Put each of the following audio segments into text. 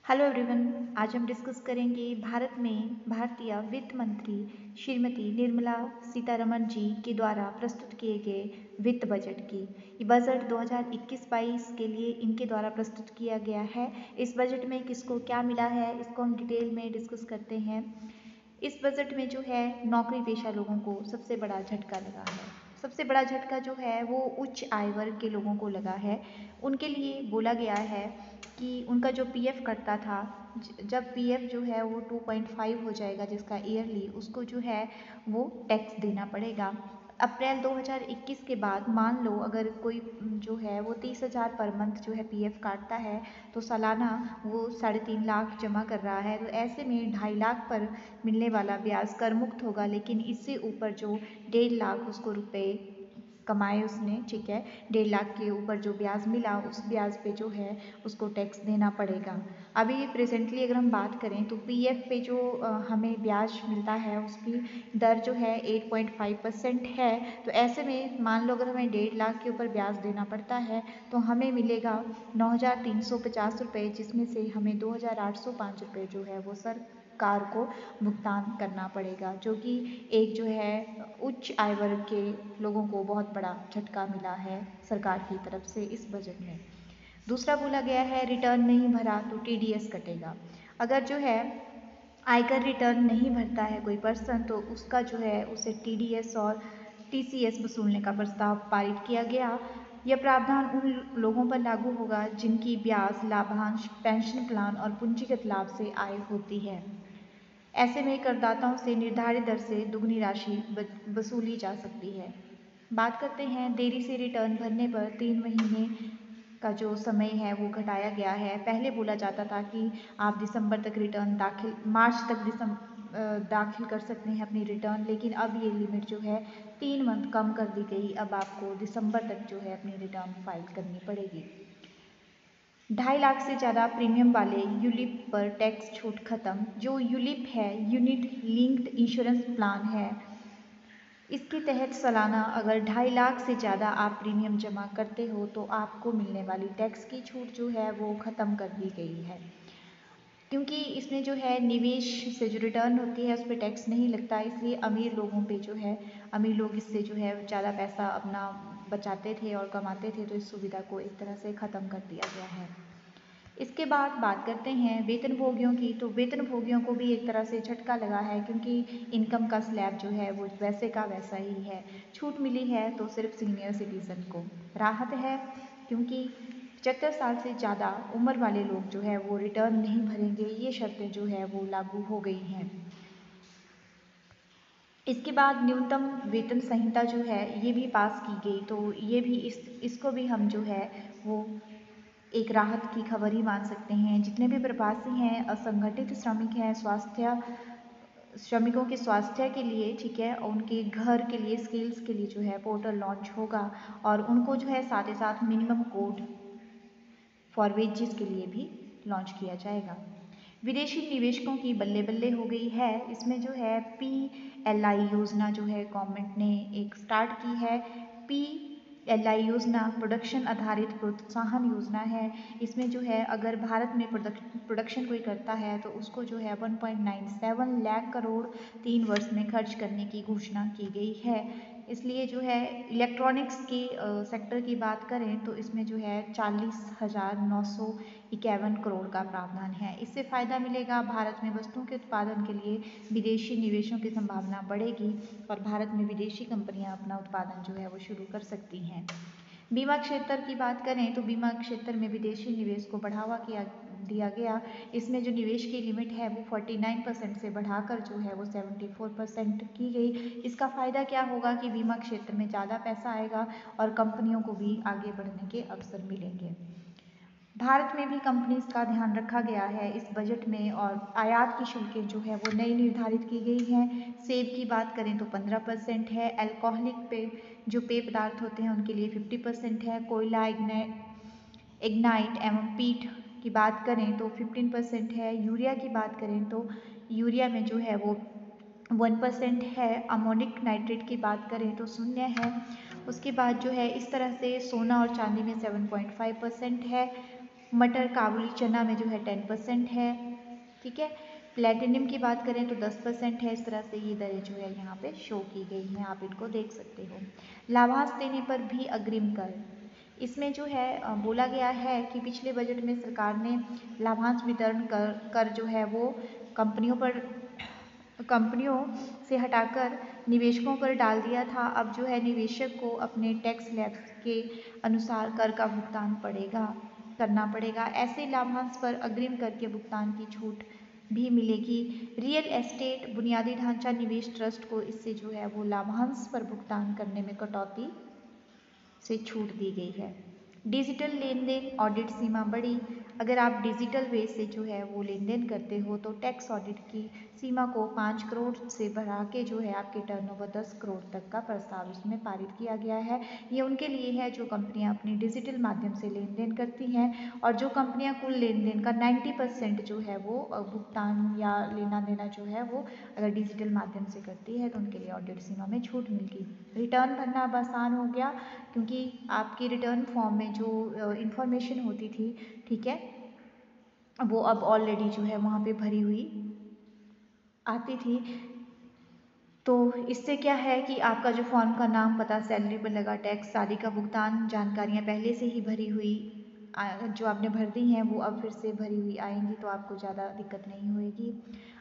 Hello everyone. आज हम discuss करेंगे भारत में भारतीय वित्त मंत्री श्रीमती निर्मला सीतारमण जी के द्वारा प्रस्तुत किए गए वित्त बजट की। ये बजट 2021-22 के लिए इनके द्वारा प्रस्तुत किया गया है। इस बजट में किसको क्या मिला है इसको हम डिटेल में डिस्कस करते हैं। इस बजट में जो है नौकरी पेशा लोगों को सबसे बड़ा झटका लगा है। सबसे बड़ा झटका जो है वो उच्च आय वर्ग के लोगों को लगा है। उनके लिए बोला गया है कि उनका जो पीएफ कटता था, जब पीएफ जो है वो 2.5 हो जाएगा जिसका ईयरली, उसको जो है वो टैक्स देना पड़ेगा। अप्रैल 2021 के बाद मान लो अगर कोई जो है वो 30,000 पर मंथ जो है पीएफ काटता है तो सालाना वो 3.5 लाख जमा कर रहा है, तो ऐसे में 2.5 लाख पर मिलने वाला ब्याज कर मुक्त होगा। लेकिन इससे ऊपर जो 1.5 लाख उसको रुपए कमाए उसने, ठीक है, 1.5 लाख के ऊपर जो ब्याज मिला उस ब्याज पे जो है उसको टैक्स देना पड़ेगा। अभी प्रेजेंटली अगर हम बात करें तो पीएफ पे जो हमें ब्याज मिलता है उसकी दर जो है 8.5% है। तो ऐसे में मान लो अगर हमें 1.5 लाख के ऊपर ब्याज देना पड़ता है तो हमें मिलेगा 9,350 रुपये, जिसमें से हमें 2,805 रुपये जो है वो सरकार को भुगतान करना पड़ेगा, जो कि एक जो है उच्च आय वर्ग के लोगों को बहुत बड़ा झटका मिला है सरकार की तरफ से इस बजट में। दूसरा बोला गया है रिटर्न नहीं भरा तो टीडीएस कटेगा। अगर जो है आयकर रिटर्न नहीं भरता है कोई पर्सन तो उसका जो है उसे टीडीएस और टीसीएस वसूलने का प्रस्ताव पारित किया गया। यह प्रावधान उन लोगों पर लागू होगा जिनकी ब्याज, लाभांश, पेंशन प्लान और पूंजीगत लाभ से आय होती है। ऐसे में करदाताओं से निर्धारित दर से दुगनी राशि वसूली जा सकती है। बात करते हैं देरी से रिटर्न भरने पर 3 महीने का जो समय है वो घटाया गया है। पहले बोला जाता था कि आप दिसंबर तक रिटर्न मार्च तक दाखिल कर सकते हैं अपनी रिटर्न, लेकिन अब ये लिमिट जो है 3 मंथ कम कर दी गई। अब आपको दिसंबर तक जो है अपनी रिटर्न फाइल करनी पड़ेगी। 2.5 लाख से ज़्यादा प्रीमियम वाले यूलिप पर टैक्स छूट खत्म। जो यूलिप है यूनिट लिंक्ड इंश्योरेंस प्लान है, इसके तहत सालाना अगर 2.5 लाख से ज़्यादा आप प्रीमियम जमा करते हो तो आपको मिलने वाली टैक्स की छूट जो है वो ख़त्म कर दी गई है। क्योंकि इसमें जो है निवेश से जो रिटर्न होती है उस पर टैक्स नहीं लगता, इसलिए अमीर लोगों पे जो है, अमीर लोग इससे जो है ज़्यादा पैसा अपना बचाते थे और कमाते थे, तो इस सुविधा को एक तरह से ख़त्म कर दिया गया है। इसके बाद बात करते हैं वेतनभोगियों की। तो वेतनभोगियों को भी एक तरह से झटका लगा है, क्योंकि इनकम का स्लैब जो है वो वैसे का वैसा ही है। छूट मिली है तो सिर्फ सीनियर सिटीजन को राहत है, क्योंकि 75 साल से ज़्यादा उम्र वाले लोग जो है वो रिटर्न नहीं भरेंगे। ये शर्तें जो है वो लागू हो गई हैं। इसके बाद न्यूनतम वेतन संहिता जो है ये भी पास की गई, तो ये भी इसको भी हम जो है वो एक राहत की खबर ही मान सकते हैं। जितने भी प्रवासी हैं, असंगठित श्रमिक हैं, श्रमिकों के स्वास्थ्य के लिए, ठीक है, उनके घर के लिए, स्किल्स के लिए जो है पोर्टल लॉन्च होगा, और उनको जो है साथ ही साथ मिनिमम कोड फॉर वेजेस के लिए भी लॉन्च किया जाएगा। विदेशी निवेशकों की बल्ले बल्ले हो गई है। इसमें जो है PLI योजना जो है गवर्नमेंट ने एक स्टार्ट की है। PLI योजना प्रोडक्शन आधारित प्रोत्साहन योजना है। इसमें जो है अगर भारत में प्रोडक्शन कोई करता है तो उसको जो है 1.97 लाख करोड़ 3 वर्ष में खर्च करने की घोषणा की गई है। इसलिए जो है इलेक्ट्रॉनिक्स की सेक्टर की बात करें तो इसमें जो है 40,951 करोड़ का प्रावधान है। इससे फ़ायदा मिलेगा, भारत में वस्तुओं के उत्पादन के लिए विदेशी निवेशों की संभावना बढ़ेगी और भारत में विदेशी कंपनियां अपना उत्पादन जो है वो शुरू कर सकती हैं। बीमा क्षेत्र की बात करें तो बीमा क्षेत्र में विदेशी निवेश को बढ़ावा दिया गया। इसमें जो निवेश की लिमिट है वो 49% से बढ़ाकर जो है वो 74% की गई। इसका फ़ायदा क्या होगा कि बीमा क्षेत्र में ज़्यादा पैसा आएगा और कंपनियों को भी आगे बढ़ने के अवसर मिलेंगे। भारत में भी कंपनीज का ध्यान रखा गया है इस बजट में, और आयात की शुल्कें जो है वो नई निर्धारित की गई हैं। सेब की बात करें तो 15% है। अल्कोहलिक पे जो पेय पदार्थ होते हैं उनके लिए 50% है। कोयला, इग्नाइट एवं पीट की बात करें तो 15% है। यूरिया की बात करें तो यूरिया में जो है वो 1% है। अमोनिक नाइट्रेट की बात करें तो 0 है। उसके बाद जो है इस तरह से सोना और चांदी में 7.5% है। मटर काबुली चना में जो है 10% है, ठीक है। प्लेटिनम की बात करें तो 10% है। इस तरह से ये दरें जो है यहाँ पे शो की गई हैं, आप इनको देख सकते हो। लाभांश देने पर भी अग्रिम कर, इसमें जो है बोला गया है कि पिछले बजट में सरकार ने लाभांश वितरण कर जो है वो कंपनियों से हटाकर निवेशकों पर डाल दिया था। अब जो है निवेशक को अपने टैक्स स्लैब के अनुसार कर का भुगतान करना पड़ेगा। ऐसे लाभांश पर अग्रिम कर के भुगतान की छूट भी मिलेगी। रियल एस्टेट बुनियादी ढांचा निवेश ट्रस्ट को इससे जो है वो लाभांश पर भुगतान करने में कटौती से छूट दी गई है। डिजिटल लेन देन ऑडिट सीमा बढ़ी, अगर आप डिजिटल वे से जो है वो लेन देन करते हो तो टैक्स ऑडिट की सीमा को 5 करोड़ से बढ़ा के जो है आपके टर्नओवर 10 करोड़ तक का प्रस्ताव इसमें पारित किया गया है। ये उनके लिए है जो कंपनियां अपनी डिजिटल माध्यम से लेन देन करती हैं और जो कंपनियां कुल लेन देन का 90% जो है वो भुगतान या लेना देना जो है वो अगर डिजिटल माध्यम से करती है तो उनके लिए ऑडिट सीमा में छूट मिलेगी। रिटर्न भरना अब आसान हो गया क्योंकि आपकी रिटर्न फॉर्म में जो इंफॉर्मेशन होती थी, ठीक है, वो अब ऑलरेडी जो है वहाँ पे भरी हुई आती थी। तो इससे क्या है कि आपका जो फॉर्म का नाम, पता, सैलरी पर लगा टैक्स, शादी का भुगतान जानकारियाँ पहले से ही भरी हुई जो आपने भर दी हैं वो अब फिर से भरी हुई आएंगी, तो आपको ज़्यादा दिक्कत नहीं होएगी।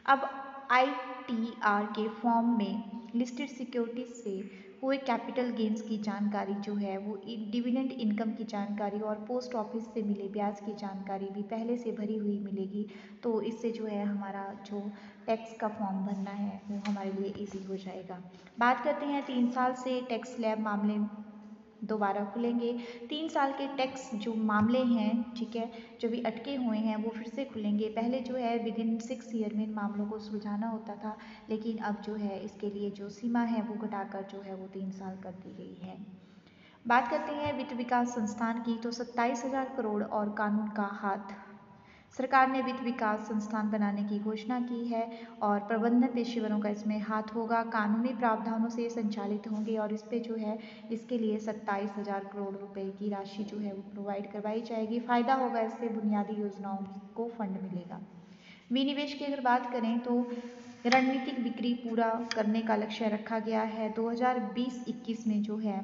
अब ITR के फॉर्म में लिस्टेड सिक्योरिटीज से हुए कैपिटल गेंस की जानकारी जो है वो डिविडेंड इनकम की जानकारी और पोस्ट ऑफिस से मिले ब्याज की जानकारी भी पहले से भरी हुई मिलेगी। तो इससे जो है हमारा जो टैक्स का फॉर्म भरना है वो हमारे लिए इजी हो जाएगा। बात करते हैं 3 साल से टैक्स स्लैब मामले दोबारा खुलेंगे। 3 साल के टैक्स जो मामले हैं, ठीक है, जो भी अटके हुए हैं वो फिर से खुलेंगे। पहले जो है विद इन 6 ईयर में इन मामलों को सुलझाना होता था, लेकिन अब जो है इसके लिए जो सीमा है वो घटाकर जो है वो 3 साल कर दी गई है। बात करते हैं वित्त विकास संस्थान की, तो 27,000 करोड़ और कानून का हाथ, सरकार ने वित्त विकास संस्थान बनाने की घोषणा की है और प्रबंधन पेशेवरों का इसमें हाथ होगा। कानूनी प्रावधानों से संचालित होंगे और इस पे जो है इसके लिए 27,000 करोड़ रुपए की राशि जो है वो प्रोवाइड करवाई जाएगी। फायदा होगा, इससे बुनियादी योजनाओं को फंड मिलेगा। विनिवेश की अगर बात करें तो रणनीतिक बिक्री पूरा करने का लक्ष्य रखा गया है। 2020-21 में जो है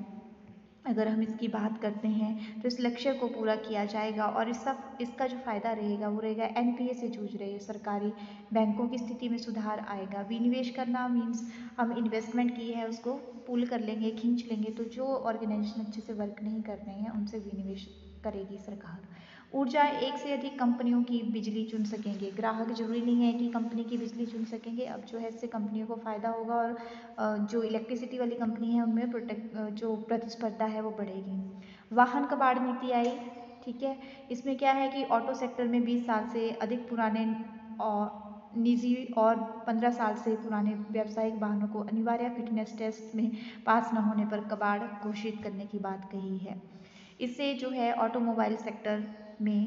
अगर हम इसकी बात करते हैं तो इस लक्ष्य को पूरा किया जाएगा और इसका जो फ़ायदा रहेगा वो रहेगा NPA से जूझ रहे सरकारी बैंकों की स्थिति में सुधार आएगा। विनिवेश करना मीन्स हम इन्वेस्टमेंट की है उसको पुल कर लेंगे, खींच लेंगे, तो जो ऑर्गेनाइजेशन अच्छे से वर्क नहीं कर रहे हैं उनसे विनिवेश करेगी सरकार। ऊर्जा, एक से अधिक कंपनियों की बिजली चुन सकेंगे ग्राहक, जरूरी नहीं है कि कंपनी की बिजली चुन सकेंगे। अब जो है इससे कंपनियों को फ़ायदा होगा और जो इलेक्ट्रिसिटी वाली कंपनी है उनमें जो प्रतिस्पर्धा है वो बढ़ेगी। वाहन कबाड़ नीति आई, ठीक है, इसमें क्या है कि ऑटो सेक्टर में 20 साल से अधिक पुराने और निजी और 15 साल से पुराने व्यावसायिक वाहनों को अनिवार्य फिटनेस टेस्ट में पास न होने पर कबाड़ घोषित करने की बात कही है। इससे जो है ऑटोमोबाइल सेक्टर में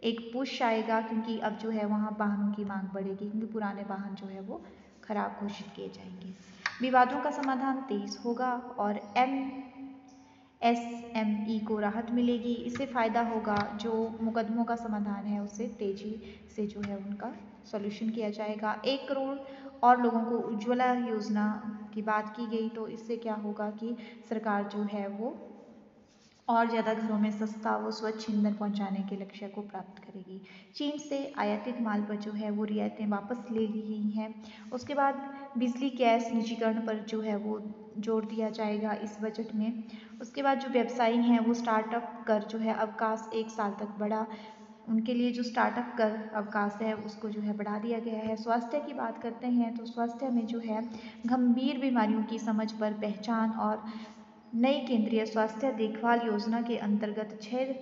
एक पुश आएगा क्योंकि अब जो है वहाँ वाहनों की मांग बढ़ेगी क्योंकि पुराने वाहन जो है वो खराब घोषित किए जाएंगे। विवादों का समाधान तेज होगा और MSME को राहत मिलेगी। इससे फ़ायदा होगा, जो मुकदमों का समाधान है उससे तेजी से जो है उनका सॉल्यूशन किया जाएगा। 1 करोड़ और लोगों को उज्ज्वला योजना की बात की गई, तो इससे क्या होगा कि सरकार जो है वो और ज़्यादा घरों में सस्ता व स्वच्छ ईंधन पहुंचाने के लक्ष्य को प्राप्त करेगी। चीन से आयातित माल पर जो है वो रियायतें वापस ले ली गई हैं। उसके बाद बिजली गैस निजीकरण पर जो है वो जोर दिया जाएगा इस बजट में। उसके बाद जो व्यवसायी हैं वो स्टार्टअप कर जो है अवकाश 1 साल तक बढ़ा, उनके लिए जो स्टार्टअप कर अवकाश है उसको जो है बढ़ा दिया गया है। स्वास्थ्य की बात करते हैं तो स्वास्थ्य में जो है गंभीर बीमारियों की समझ पर पहचान और नई केंद्रीय स्वास्थ्य देखभाल योजना के अंतर्गत 6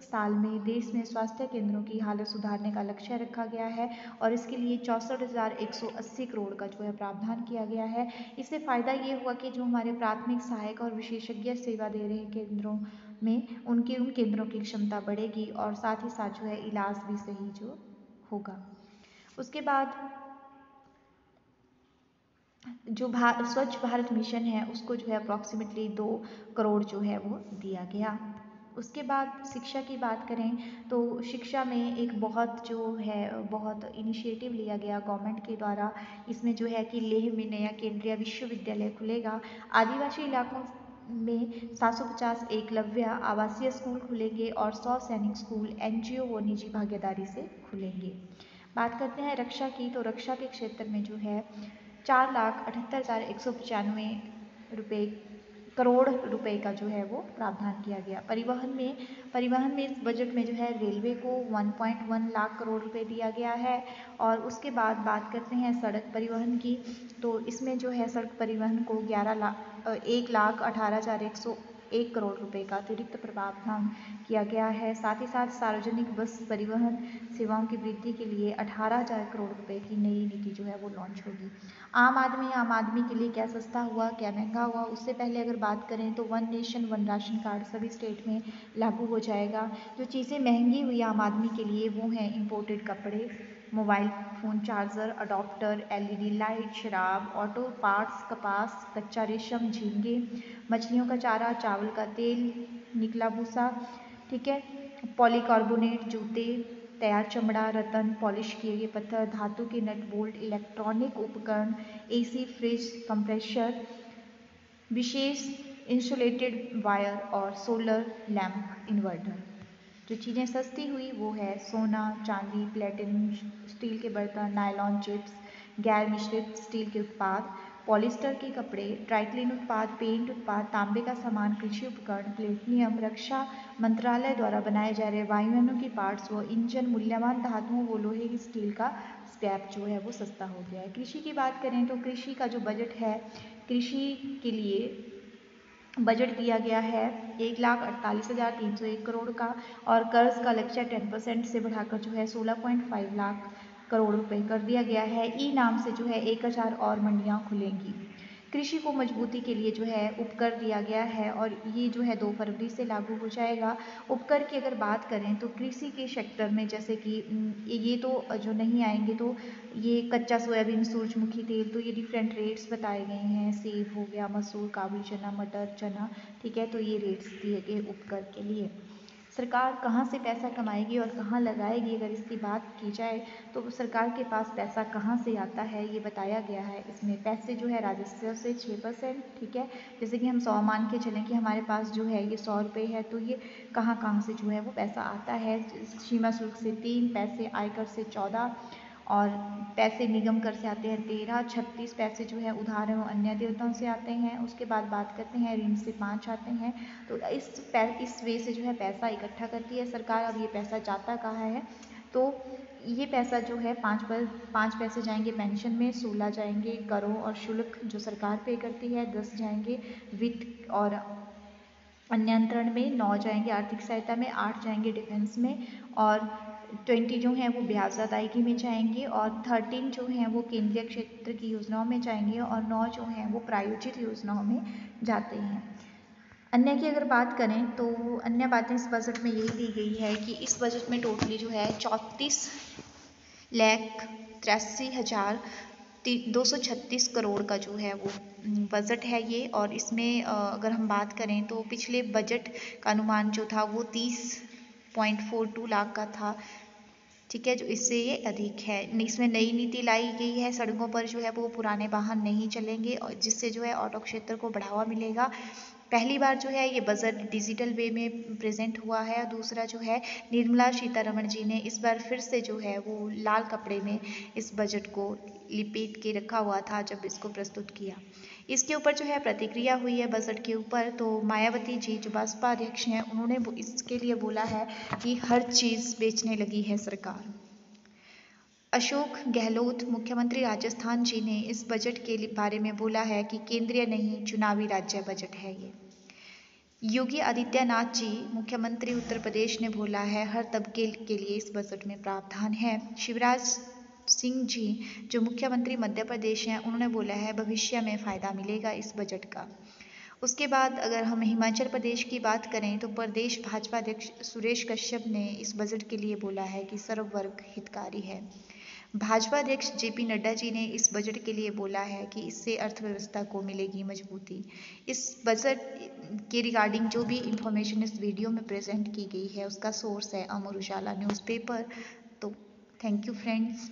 साल में देश में स्वास्थ्य केंद्रों की हालत सुधारने का लक्ष्य रखा गया है और इसके लिए 64,180 करोड़ का जो है प्रावधान किया गया है। इससे फ़ायदा ये हुआ कि जो हमारे प्राथमिक सहायक और विशेषज्ञ सेवा दे रहे केंद्रों में उन केंद्रों की क्षमता बढ़ेगी और साथ ही साथ जो है इलाज भी सही जो होगा। उसके बाद जो स्वच्छ भारत मिशन है उसको जो है अप्रॉक्सीमेटली 2 करोड़ जो है वो दिया गया। उसके बाद शिक्षा की बात करें तो शिक्षा में एक बहुत इनिशिएटिव लिया गया गवर्नमेंट के द्वारा। इसमें जो है कि लेह में नया केंद्रीय विश्वविद्यालय खुलेगा। आदिवासी इलाकों में 750 एकलव्य आवासीय स्कूल खुलेंगे और 100 सैनिक स्कूल एनजीओ व निजी भागीदारी से खुलेंगे। बात करते हैं रक्षा की, तो रक्षा के क्षेत्र में जो है 4,78,195 करोड़ रुपए का जो है वो प्रावधान किया गया। परिवहन में इस बजट में जो है रेलवे को 1.1 लाख करोड़ रुपए दिया गया है। और उसके बाद बात करते हैं सड़क परिवहन की, तो इसमें जो है सड़क परिवहन को 1,18,101 करोड़ रुपए का अतिरिक्त प्रावधान किया गया है। साथ ही साथ सार्वजनिक बस परिवहन सेवाओं की वृद्धि के लिए 18,000 करोड़ रुपए की नई नीति जो है वो लॉन्च होगी। आम आदमी के लिए क्या सस्ता हुआ, क्या महंगा हुआ, उससे पहले अगर बात करें तो one nation one ration card सभी स्टेट में लागू हो जाएगा। जो चीज़ें महंगी हुई आम आदमी के लिए वो हैं इम्पोर्टेड कपड़े, mobile phone charger, adopter, LED light, शराब, ऑटो पार्ट्स, कपास, कच्चा रेशम, झींगे, मछलियों का चारा, चावल का तेल, निकला भूसा, ठीक है, पॉलीकार्बोनेट, जूते, तैयार चमड़ा, रतन, पॉलिश किए गए पत्थर, धातु के नट बोल्ट, इलेक्ट्रॉनिक उपकरण, एसी, फ्रिज, कंप्रेशर, विशेष इंसुलेटेड वायर और सोलर लैंप इन्वर्टर। जो चीज़ें सस्ती हुई वो है सोना, चांदी, प्लेटिनम, स्टील के बर्तन, नायलॉन चिप्स, गैर मिश्रित स्टील के उत्पाद, पॉलिस्टर के कपड़े, ड्राईक्लीन उत्पाद, पेंट उत्पाद, तांबे का सामान, कृषि उपकरण, प्लेटिनियम, रक्षा मंत्रालय द्वारा बनाए जा रहे वायुयानों की पार्ट्स व इंजन, मूल्यवान धातुओं व लोहे की स्टील का स्क्रैप जो है वो सस्ता हो गया है। कृषि की बात करें तो कृषि का जो बजट है, कृषि के लिए बजट दिया गया है 1,48,301 करोड़ का, और कर्ज का लक्ष्य 10% से बढ़ाकर जो है 16.5 लाख करोड़ रुपए कर दिया गया है। ई नाम से जो है 1,000 और मंडियां खुलेंगी। कृषि को मजबूती के लिए जो है उपकर दिया गया है और ये जो है 2 फरवरी से लागू हो जाएगा। उपकर की अगर बात करें तो कृषि के सेक्टर में जैसे कि ये तो जो नहीं आएंगे तो ये कच्चा सोयाबीन, सूरजमुखी तेल, तो ये डिफरेंट रेट्स बताए गए हैं। सेब हो गया, मसूर, काबुली चना, मटर, चना, ठीक है, तो ये रेट्स दिए गए उपकर के लिए। सरकार कहाँ से पैसा कमाएगी और कहाँ लगाएगी, अगर इसकी बात की जाए तो सरकार के पास पैसा कहाँ से आता है ये बताया गया है। इसमें पैसे जो है राजस्व से 6%, ठीक है, जैसे कि हम 100 मान के चलें कि हमारे पास जो है ये 100 रुपये है, तो ये कहाँ कहाँ से जो है वो पैसा आता है। सीमा शुल्क से 3 पैसे, आयकर से 14 और पैसे निगम कर से आते हैं 13, 36 पैसे जो है उधार एवं अन्य देवताओं से आते हैं। उसके बाद बात करते हैं ऋण से 5 आते हैं। तो इस वे से जो है पैसा इकट्ठा करती है सरकार। अब ये पैसा जाता कहाँ है, तो ये पैसा जो है 5 पैसे जाएंगे पेंशन में, 16 जाएंगे करों और शुल्क जो सरकार पे करती है, 10 जाएंगे वित्त और नियंत्रण में, 9 जाएंगे आर्थिक सहायता में, 8 जाएंगे डिफेंस में और 20 जो हैं वो ब्याज अदायगी में जाएंगे और 13 जो हैं वो केंद्रीय क्षेत्र की योजनाओं में जाएंगे और 9 जो हैं वो प्रायोजित योजनाओं में जाते हैं। अन्य की अगर बात करें तो अन्य बातें इस बजट में यही दी गई है कि इस बजट में टोटली जो है 34,83,236 करोड़ का जो है वो बजट है ये। और इसमें अगर हम बात करें तो पिछले बजट का अनुमान जो था वो 30.42 लाख का था, ठीक है, जो इससे ये अधिक है। इसमें नई नीति लाई गई है, सड़कों पर जो है वो पुराने वाहन नहीं चलेंगे और जिससे जो है ऑटो क्षेत्र को बढ़ावा मिलेगा। पहली बार जो है ये बजट डिजिटल वे में प्रेजेंट हुआ है। दूसरा जो है निर्मला सीतारमण जी ने इस बार फिर से जो है वो लाल कपड़े में इस बजट को लिपेट के रखा हुआ था जब इसको प्रस्तुत किया। इसके ऊपर जो है प्रतिक्रिया हुई है बजट के ऊपर, तो मायावती जी जो बसपा अध्यक्ष हैं उन्होंने इसके लिए बोला है कि हर चीज़ बेचने लगी है सरकार। अशोक गहलोत मुख्यमंत्री राजस्थान जी ने इस बजट के बारे में बोला है कि केंद्रीय नहीं चुनावी राज्य बजट है ये। योगी आदित्यनाथ जी मुख्यमंत्री उत्तर प्रदेश ने बोला है हर तबके के लिए इस बजट में प्रावधान है। शिवराज सिंह जी जो मुख्यमंत्री मध्य प्रदेश हैं उन्होंने बोला है भविष्य में फ़ायदा मिलेगा इस बजट का। उसके बाद अगर हम हिमाचल प्रदेश की बात करें तो प्रदेश भाजपा अध्यक्ष सुरेश कश्यप ने इस बजट के लिए बोला है कि सर्व वर्ग हितकारी है। भाजपा अध्यक्ष जेपी नड्डा जी ने इस बजट के लिए बोला है कि इससे अर्थव्यवस्था को मिलेगी मजबूती। इस बजट के रिगार्डिंग जो भी इंफॉर्मेशन इस वीडियो में प्रेजेंट की गई है उसका सोर्स है अमर उजाला न्यूज़पेपर। तो थैंक यू फ्रेंड्स।